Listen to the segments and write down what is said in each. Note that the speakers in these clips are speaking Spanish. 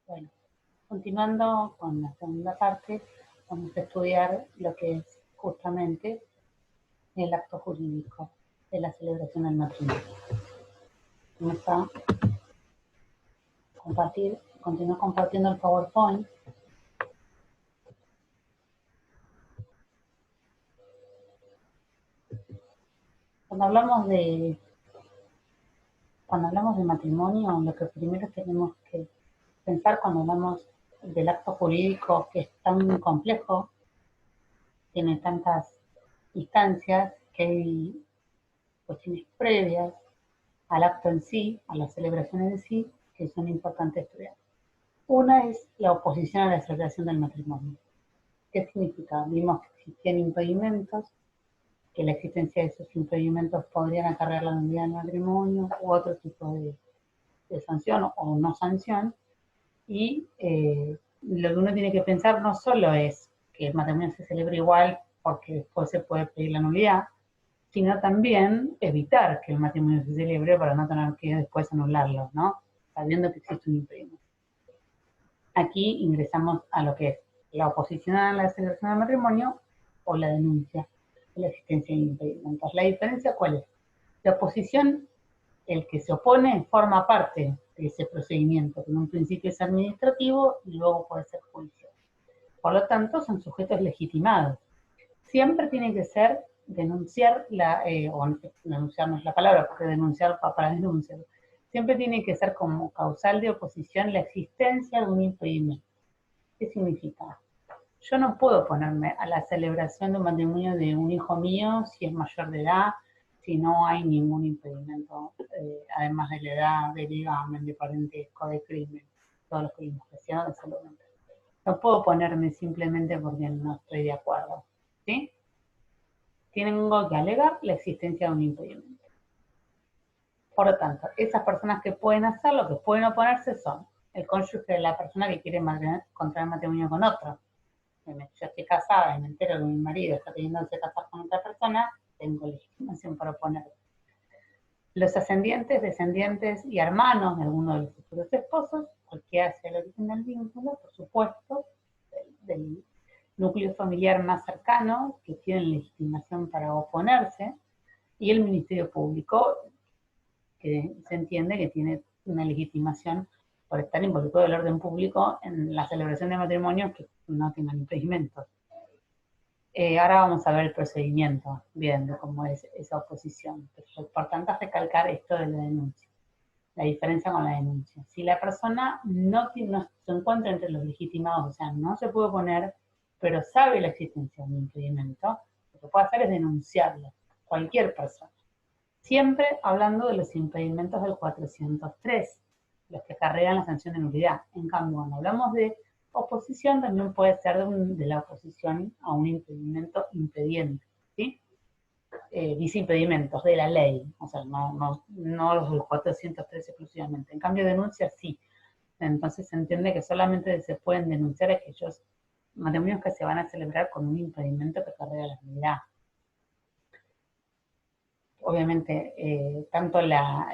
Bueno, continuando con la segunda parte, vamos a estudiar lo que es justamente el acto jurídico de la celebración del matrimonio. Vamos a continuar compartiendo el PowerPoint. Cuando hablamos de matrimonio, lo que primero tenemos que pensar cuando hablamos del acto jurídico, que es tan complejo, tiene tantas instancias, que hay cuestiones previas al acto en sí, a la celebración en sí, que son importantes estudiar. Una es la oposición a la celebración del matrimonio. ¿Qué significa? Vimos que existían impedimentos, que la existencia de esos impedimentos podrían acarrear la nulidad del matrimonio u otro tipo de sanción o no sanción, y lo que uno tiene que pensar no solo es que el matrimonio se celebre igual porque después se puede pedir la nulidad, sino también evitar que el matrimonio se celebre para no tener que después anularlo, ¿no? Sabiendo que existe un impedimento. Aquí ingresamos a lo que es la oposición a la celebración del matrimonio o la denuncia de la existencia de impedimentos. ¿La diferencia cuál es? La oposición, el que se opone, forma parte de ese procedimiento, que en un principio es administrativo y luego puede ser judicial. Por lo tanto, son sujetos legitimados. Siempre tiene que ser denunciar, o denunciar no es la palabra, porque denunciar va para denunciar. Siempre tiene que ser como causal de oposición la existencia de un impedimento. ¿Qué significa? Yo no puedo oponerme a la celebración de un matrimonio de un hijo mío si es mayor de edad, si no hay ningún impedimento, además de la edad, de ligamen, de parentesco, de crimen, todos los que vimos recién, de salud mental. No puedo oponerme simplemente porque no estoy de acuerdo, ¿sí? Tengo que alegar la existencia de un impedimento. Por lo tanto, esas personas que pueden hacerlo, que pueden oponerse, son el cónyuge de la persona que quiere contraer matrimonio con otro. Yo estoy casada y me entero que mi marido está pidiéndose casar con otra persona, tengo legitimación para oponerme. Los ascendientes, descendientes y hermanos de alguno de los futuros esposos, cualquiera sea el origen del vínculo, por supuesto, del núcleo familiar más cercano, que tienen legitimación para oponerse, y el Ministerio Público, que se entiende que tiene una legitimación por estar involucrado el orden público en la celebración de matrimonios que no tengan impedimentos. Ahora vamos a ver el procedimiento, bien, de cómo es esa oposición. Pero lo importante es recalcar esto de la denuncia, la diferencia con la denuncia. Si la persona no se encuentra entre los legitimados, o sea, no se puede oponer, pero sabe la existencia de un impedimento, lo que puede hacer es denunciarlo, cualquier persona. Siempre hablando de los impedimentos del 403, los que acarrean la sanción de nulidad. En cambio, cuando hablamos de oposición, también puede ser de la oposición a un impedimento impediente, ¿sí? Dice impedimentos de la ley, o sea, no los del 403 exclusivamente. En cambio, denuncia sí. Entonces se entiende que solamente se pueden denunciar aquellos matrimonios que se van a celebrar con un impedimento que acarrea la nulidad. Obviamente, tanto la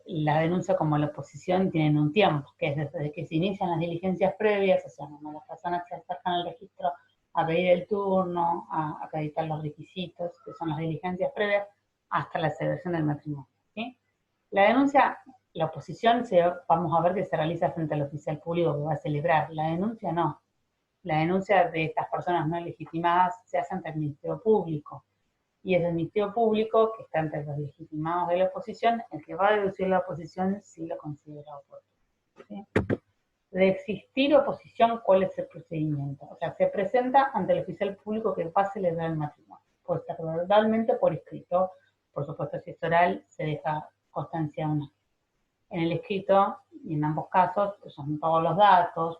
denuncia como la oposición tienen un tiempo, que es desde que se inician las diligencias previas, o sea, cuando las personas se acercan al registro a pedir el turno, a acreditar los requisitos, que son las diligencias previas, hasta la celebración del matrimonio, ¿sí? La denuncia, la oposición, vamos a ver que se realiza frente al oficial público que va a celebrar. La denuncia no. La denuncia de estas personas no legitimadas se hace ante el Ministerio Público. Y es el Ministerio Público, que está entre los legitimados de la oposición, el que va a deducir la oposición si lo considera oportuno, ¿sí? De existir oposición, ¿cuál es el procedimiento? O sea, se presenta ante el oficial público que va a celebrar el matrimonio. Puede estar verbalmente, por escrito, por supuesto, si es oral, se deja constancia o no. En el escrito, y en ambos casos, son todos los datos,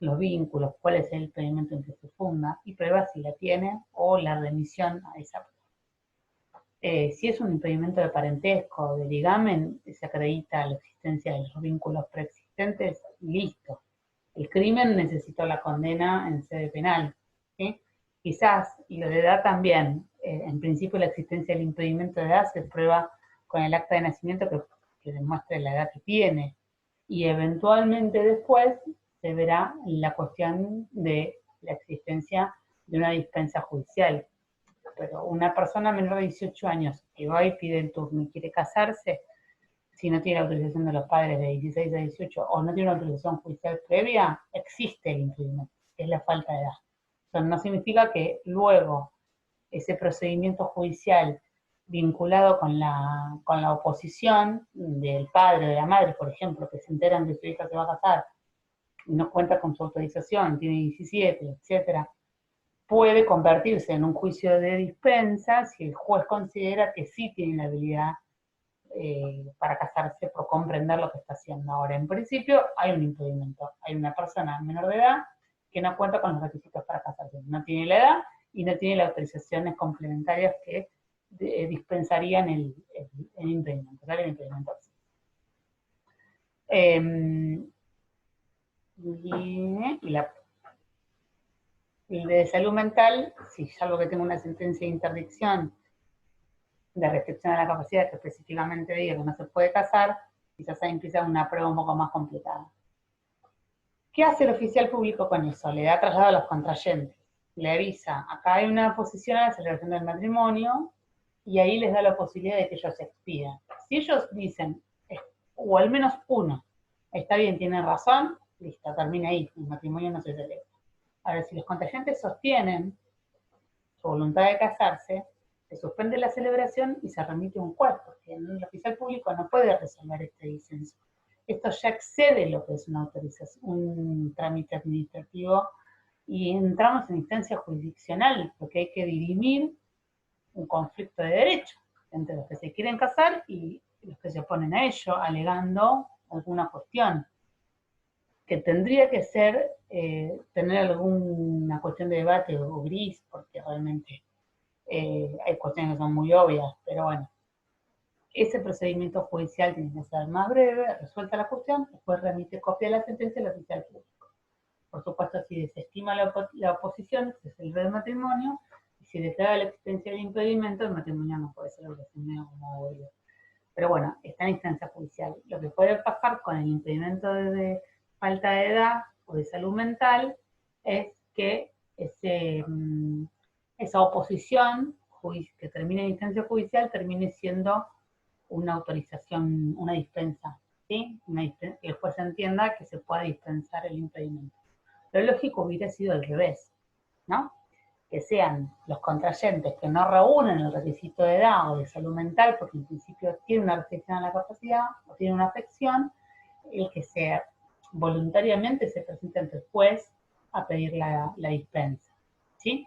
los vínculos, cuál es el impedimento en que se funda, y prueba si la tiene o la remisión a esa prueba. Si es un impedimento de parentesco, de ligamen, se acredita la existencia de los vínculos preexistentes y listo. El crimen necesitó la condena en sede penal, ¿sí? Quizás, y lo de edad también, en principio la existencia del impedimento de edad se prueba con el acta de nacimiento que demuestre la edad que tiene, y eventualmente después se verá la cuestión de la existencia de una dispensa judicial. Pero una persona menor de 18 años que va y pide el turno y quiere casarse, si no tiene la autorización de los padres de 16 a 18 o no tiene una autorización judicial previa, existe el impedimento, que es la falta de edad. Eso no significa que luego ese procedimiento judicial vinculado con la oposición del padre o de la madre, por ejemplo, que se enteran de su hija se va a casar y no cuenta con su autorización, tiene 17, etcétera, puede convertirse en un juicio de dispensa si el juez considera que sí tiene la habilidad para casarse por comprender lo que está haciendo. Ahora, en principio, hay un impedimento. Hay una persona menor de edad que no cuenta con los requisitos para casarse. No tiene la edad y no tiene las autorizaciones complementarias que dispensarían el impedimento. ¿Vale? El impedimento. El de salud mental, si salvo que tengo una sentencia de interdicción de restricción a la capacidad que específicamente diga que no se puede casar, quizás ahí empieza una prueba un poco más complicada. ¿Qué hace el oficial público con eso? Le da traslado a los contrayentes, le avisa, acá hay una oposición a la celebración del matrimonio, y ahí les da la posibilidad de que ellos se expidan. Si ellos dicen, o al menos uno, está bien, tienen razón, listo, termina ahí, el matrimonio no se celebra. Ahora, si los contrayentes sostienen su voluntad de casarse, se suspende la celebración y se remite a un juez, porque el oficial público no puede resolver este disenso. Esto ya excede lo que es una autorización, un trámite administrativo, y entramos en instancia jurisdiccional, porque hay que dirimir un conflicto de derecho entre los que se quieren casar y los que se oponen a ello, alegando alguna cuestión que tendría que ser, tener alguna cuestión de debate o gris, porque realmente hay cuestiones que son muy obvias, pero bueno, ese procedimiento judicial tiene que ser más breve, resuelta la cuestión, después remite copia de la sentencia al oficial público. Por supuesto, si desestima la oposición, se celebra el matrimonio, y si declara la existencia del impedimento, el matrimonio no puede celebrarse como obvio. Pero bueno, está en instancia judicial. Lo que puede pasar con el impedimento de falta de edad o de salud mental es que esa oposición que termine en instancia judicial termine siendo una autorización, una dispensa, ¿sí? Que el juez entienda que se puede dispensar el impedimento. Lo lógico hubiera sido al revés, ¿no? Que sean los contrayentes que no reúnen el requisito de edad o de salud mental, porque en principio tienen una restricción a la capacidad o tienen una afección, el que voluntariamente se presente ante el juez a pedir la dispensa, ¿sí?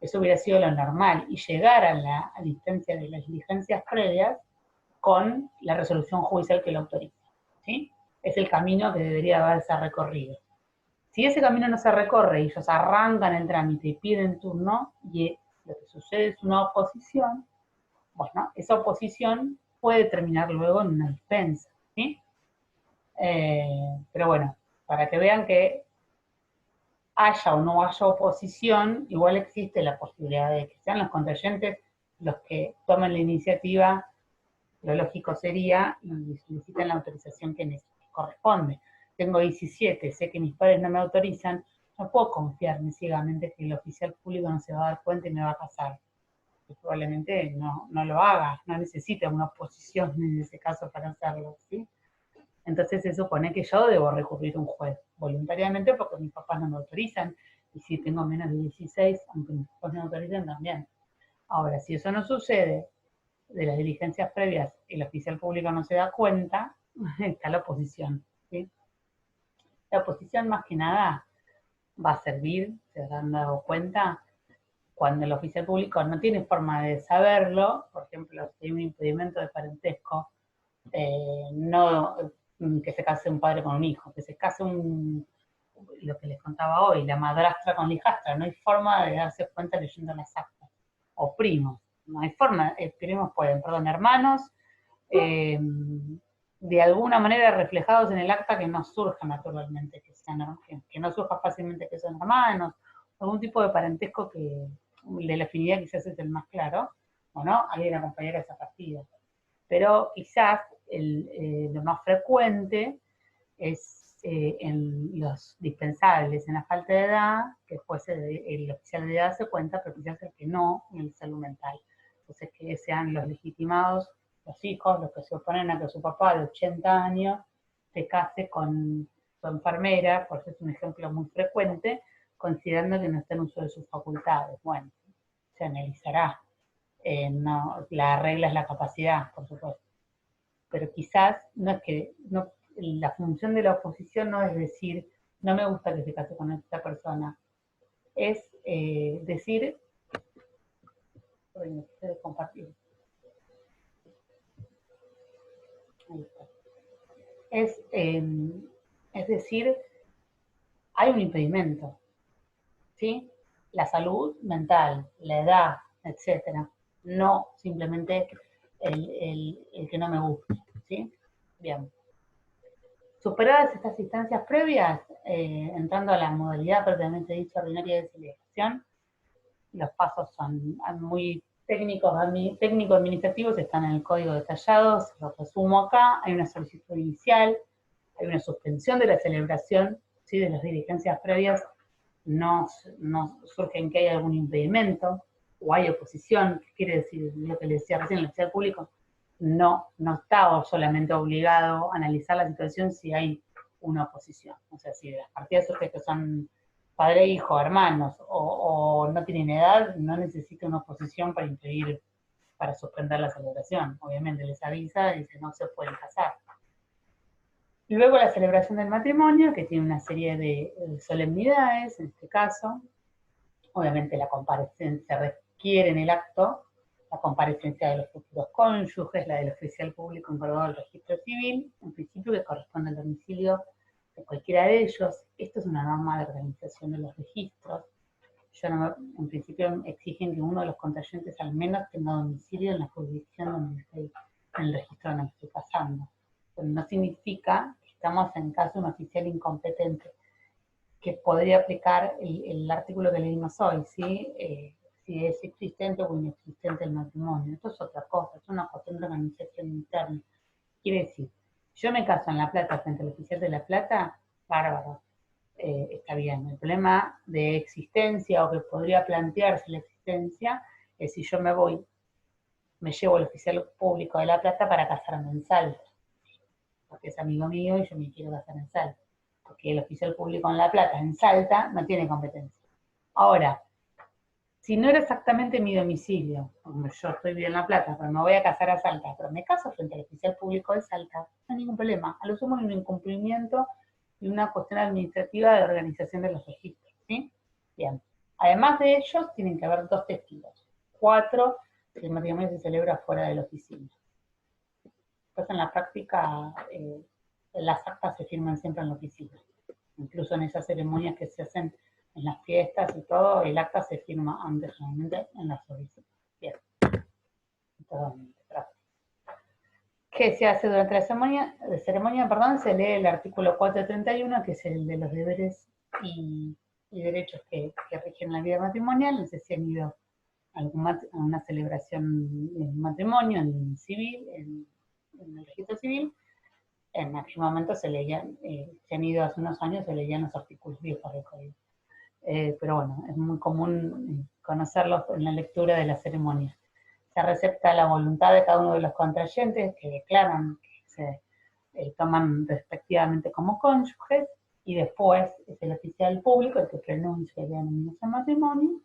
Eso hubiera sido lo normal, y llegar a la distancia de las diligencias previas con la resolución judicial que lo autoriza, ¿sí? Es el camino que debería haberse recorrido. Si ese camino no se recorre y ellos arrancan el trámite y piden turno, y lo que sucede es una oposición, bueno, esa oposición puede terminar luego en una dispensa, ¿sí? Pero bueno, para que vean que haya o no haya oposición, igual existe la posibilidad de que sean los contrayentes los que tomen la iniciativa. Lo lógico sería y soliciten la autorización que corresponde. Tengo 17, sé que mis padres no me autorizan, no puedo confiarme ciegamente que el oficial público no se va a dar cuenta y me va a casar. Que probablemente no lo haga, no necesita una oposición en ese caso para hacerlo, ¿sí? Entonces se supone que yo debo recurrir a un juez voluntariamente porque mis papás no me autorizan, y si tengo menos de 16, aunque mis papás no me autoricen también. Ahora, si eso no sucede, de las diligencias previas, el oficial público no se da cuenta, está la oposición, ¿sí? La oposición más que nada va a servir, se habrán dado cuenta, cuando el oficial público no tiene forma de saberlo. Por ejemplo, si hay un impedimento de parentesco, no que se case un padre con un hijo, que se case lo que les contaba hoy, la madrastra con la hijastra, no hay forma de darse cuenta leyendo las actas, o primos, no hay forma, primos pueden, perdón, hermanos, de alguna manera reflejados en el acta que no surja naturalmente, que no surja fácilmente que son hermanos, algún tipo de parentesco que de la afinidad quizás es el más claro, o no, alguien acompañar a esa partida. Pero quizás lo más frecuente es en los dispensables, en la falta de edad, que después el oficial de edad se cuenta, pero quizás el que no, en el salud mental. Entonces, que sean los legitimados, los hijos, los que se oponen a que su papá de 80 años se case con su enfermera, por eso es un ejemplo muy frecuente, considerando que no está en uso de sus facultades. Bueno, se analizará. No, la regla es la capacidad, por supuesto. Pero quizás no es que, no, la función de la oposición no es decir, no me gusta que se case con esta persona, es decir, compartir. Ahí está. Es decir, hay un impedimento, ¿sí? La salud mental, la edad, etcétera. No simplemente el que no me guste, ¿sí? Bien. Superadas estas instancias previas, entrando a la modalidad propiamente dicha ordinaria de celebración, los pasos son muy técnico-administrativos, están en el código detallado, se los resumo acá. Hay una solicitud inicial, hay una suspensión de la celebración, ¿sí? De las diligencias previas, no surge en que hay algún impedimento o hay oposición, que quiere decir lo que les decía recién, el oficial público no está solamente obligado a analizar la situación si hay una oposición. O sea, si las partidas surgen que son padre, hijo, hermanos, o no tienen edad, no necesita una oposición para impedir, para suspender la celebración. Obviamente les avisa y dice no se pueden casar. Y luego la celebración del matrimonio, que tiene una serie de solemnidades, en este caso. Obviamente la comparecencia requiere en el acto la comparecencia de los futuros cónyuges, la del oficial público encargado del registro civil, en principio que corresponde al domicilio de cualquiera de ellos. Esto es una norma de organización de los registros. En principio exigen que uno de los contrayentes al menos tenga domicilio en la jurisdicción donde estoy, en el registro donde me estoy casando. Pero no significa que estamos en caso de un oficial incompetente, que podría aplicar el artículo que leímos hoy, ¿sí? Si es existente o inexistente el matrimonio. Esto es otra cosa, es una cuestión de organización interna. Quiere decir, yo me caso en La Plata frente al oficial de La Plata, bárbaro, está bien. El problema de existencia o que podría plantearse la existencia es si yo me llevo al oficial público de La Plata para casarme en Salta, porque es amigo mío y yo me quiero casar en Salta, porque el oficial público en La Plata, en Salta, no tiene competencia. Ahora, si no era exactamente mi domicilio, como yo estoy bien en La Plata, pero me voy a casar a Salta, pero me caso frente al oficial público de Salta, no hay ningún problema. A lo sumo hay un incumplimiento y una cuestión administrativa de organización de los registros, ¿sí? Bien. Además de ellos, tienen que haber 2 testigos. 4, si el matrimonio se celebra fuera de la oficina. Pues en la práctica, las actas se firman siempre en la oficina. Incluso en esas ceremonias que se hacen en las fiestas y todo, el acta se firma antes generalmente en las oficinas. Bien. Totalmente práctico. ¿Qué se hace durante la ceremonia? Se lee el artículo 431, que es el de los deberes y derechos que rigen la vida matrimonial. No sé si han ido a una celebración de matrimonio en civil, en el registro civil. En aquel momento se leían, se han ido hace unos años, se leían los artículos viejos del código. Pero bueno, es muy común conocerlos en la lectura de la ceremonia. Se recepta la voluntad de cada uno de los contrayentes que declaran que se toman respectivamente como cónyuges, y después es el oficial público el que pronuncia el anuncio de matrimonio.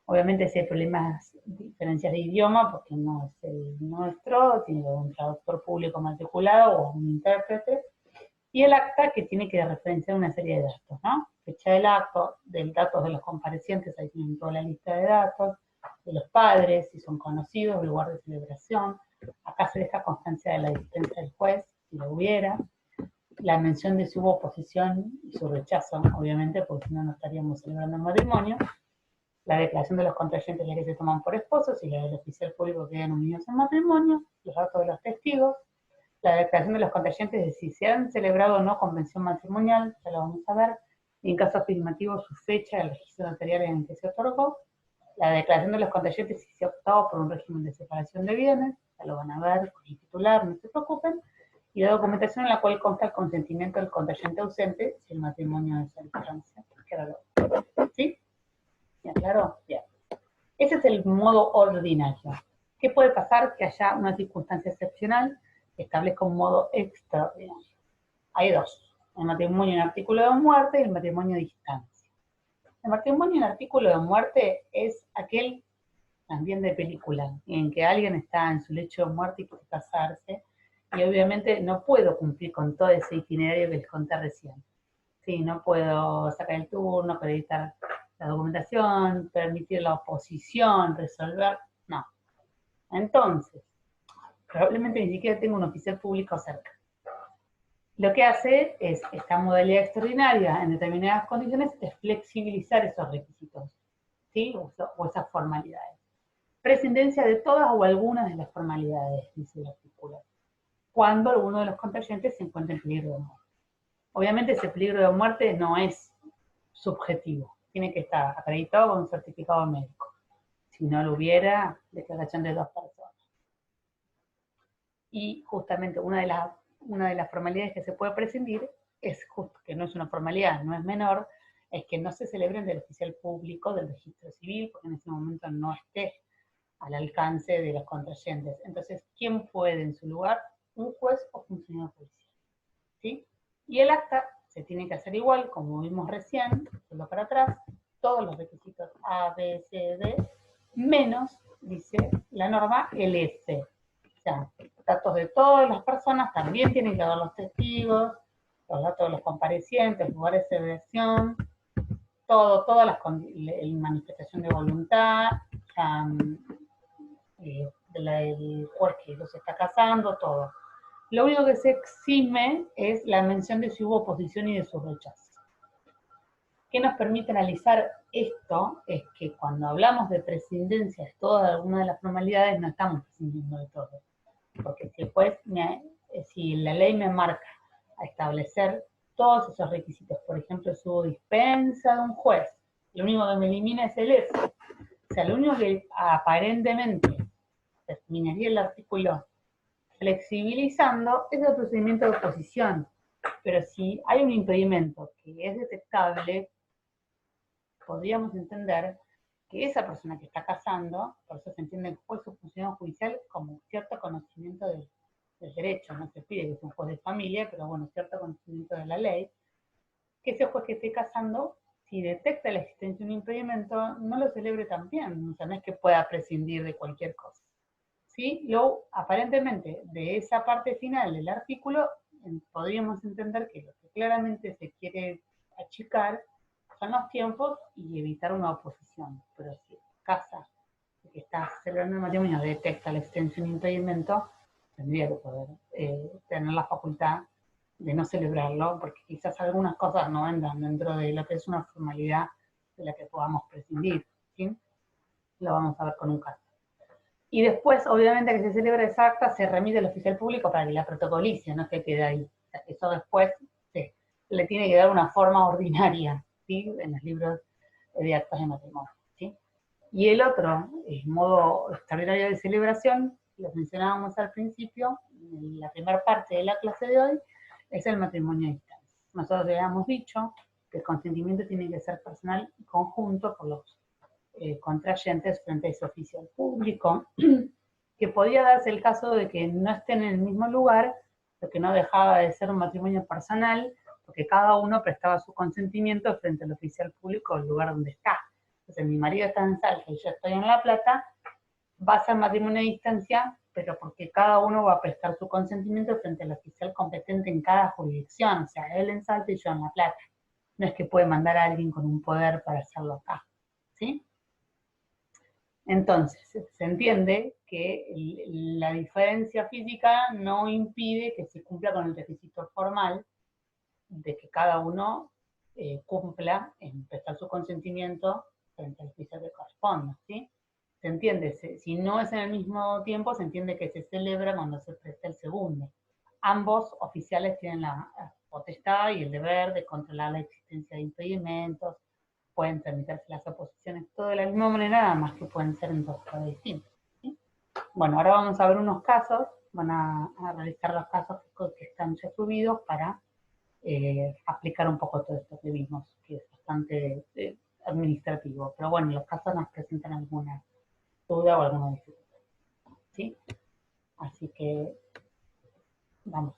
Obviamente si hay problemas, diferencias de idioma, porque no es el nuestro, tiene un traductor público matriculado o un intérprete, y el acta que tiene que referenciar una serie de datos, ¿no? Fecha del acto, del datos de los comparecientes, ahí tienen toda la lista de datos, de los padres, si son conocidos, lugar de celebración. Acá se deja constancia de la existencia del juez, si lo hubiera, la mención de si hubo oposición y su rechazo, obviamente, porque si no, no estaríamos celebrando el matrimonio. La declaración de los contrayentes, la que se toman por esposos, y la del oficial público que quedan unidos en matrimonio, los datos de los testigos, la declaración de los contrayentes de si se han celebrado o no convención matrimonial, ya lo vamos a ver, y en caso afirmativo su fecha, el registro notarial en el que se otorgó, la declaración de los contrayentes si se ha optado por un régimen de separación de bienes, ya lo van a ver con el titular, no se preocupen, y la documentación en la cual consta el consentimiento del contrayente ausente si el matrimonio es a distancia. ¿Sí? ¿Ya claro? Bien. Ese es el modo ordinario. ¿Qué puede pasar? Que haya una circunstancia excepcional que establezca un modo extraordinario. Hay dos: el matrimonio en artículo de muerte y el matrimonio a distancia. El matrimonio en artículo de muerte es aquel también de película, en que alguien está en su lecho de muerte y quiere casarse, y obviamente no puedo cumplir con todo ese itinerario que les conté recién. Sí, no puedo sacar el turno, acreditar la documentación, permitir la oposición, resolver, no. Entonces, probablemente ni siquiera tengo un oficial público cerca. Lo que hace es, esta modalidad extraordinaria en determinadas condiciones, es flexibilizar esos requisitos, ¿sí? O esas formalidades. Prescindencia de todas o algunas de las formalidades, dice el artículo, cuando alguno de los contrayentes se encuentra en peligro de muerte. Obviamente ese peligro de muerte no es subjetivo, tiene que estar acreditado con un certificado médico. Si no lo hubiera, declaración de dos personas. Y justamente una de las formalidades que se puede prescindir es justo, que no es una formalidad, no es menor, es que no se celebren del oficial público del registro civil, porque en ese momento no esté al alcance de los contrayentes. Entonces, ¿quién puede en su lugar? Un juez o funcionario judicial. ¿Sí? Y el acta se tiene que hacer igual, como vimos recién, solo para atrás, todos los requisitos A, B, C, D, menos, dice la norma, el S. O sea, datos de todas las personas, también tienen que haber los testigos, los datos de los comparecientes, lugares de versión, toda la manifestación de voluntad, del juez que los está casando, todo. Lo único que se exime es la mención de si hubo oposición y de su rechazo. ¿Qué nos permite analizar esto? Es que cuando hablamos de prescindencia de todas algunas de las formalidades, no estamos prescindiendo de todo. Porque si, si la ley me marca a establecer todos esos requisitos, por ejemplo, si hubo dispensa de un juez, lo único que me elimina es el S. O sea, lo único que aparentemente terminaría el artículo flexibilizando es el procedimiento de oposición. Pero si hay un impedimento que es detectable, podríamos entender que esa persona que está casando, por eso se entiende el juez o funcionario judicial como cierto conocimiento del derecho, no se pide que sea un juez de familia, pero bueno, cierto conocimiento de la ley, que ese juez que esté casando, si detecta la existencia de un impedimento, no lo celebre también, o sea, no es que pueda prescindir de cualquier cosa. ¿Sí? Aparentemente, de esa parte final del artículo, podríamos entender que lo que claramente se quiere achicar son los tiempos y evitar una oposición. Pero si casa que está celebrando el matrimonio detecta la extensión de impedimento, tendría que poder tener la facultad de no celebrarlo, porque quizás algunas cosas no entran dentro de lo que es una formalidad de la que podamos prescindir. ¿Sí? Lo vamos a ver con un caso. Y después, obviamente, que se celebra esa acta, se remite al oficial público para que la protocolice, no se quede ahí. O sea, eso después le tiene que dar una forma ordinaria, ¿sí? En los libros de actas de matrimonio, ¿sí? Y el otro, el modo extraordinario de celebración, lo mencionábamos al principio, en la primera parte de la clase de hoy, es el matrimonio a distancia. Nosotros ya habíamos dicho que el consentimiento tiene que ser personal y conjunto por los contrayentes frente a ese oficial público, que podía darse el caso de que no estén en el mismo lugar, lo que no dejaba de ser un matrimonio personal, porque cada uno prestaba su consentimiento frente al oficial público del lugar donde está. Entonces, mi marido está en Salta y yo estoy en La Plata, va a ser matrimonio a distancia, pero porque cada uno va a prestar su consentimiento frente al oficial competente en cada jurisdicción, o sea, él en Salta y yo en La Plata. No es que puede mandar a alguien con un poder para hacerlo acá, ¿sí? Entonces, se entiende que la diferencia física no impide que se cumpla con el requisito formal de que cada uno cumpla en prestar su consentimiento frente al oficial que corresponda, ¿sí? Se entiende, si no es en el mismo tiempo, se entiende que se celebra cuando se presta el segundo. Ambos oficiales tienen la potestad y el deber de controlar la existencia de impedimentos, pueden tramitarse las oposiciones todo de la misma manera, nada más que pueden ser en dos casos distintos, ¿sí? Bueno, ahora vamos a ver unos casos van a realizar los casos que están ya subidos para aplicar un poco todo esto que vimos, que es bastante administrativo. Pero bueno, los casos nos presentan alguna duda o alguna dificultad, ¿sí? Así que vamos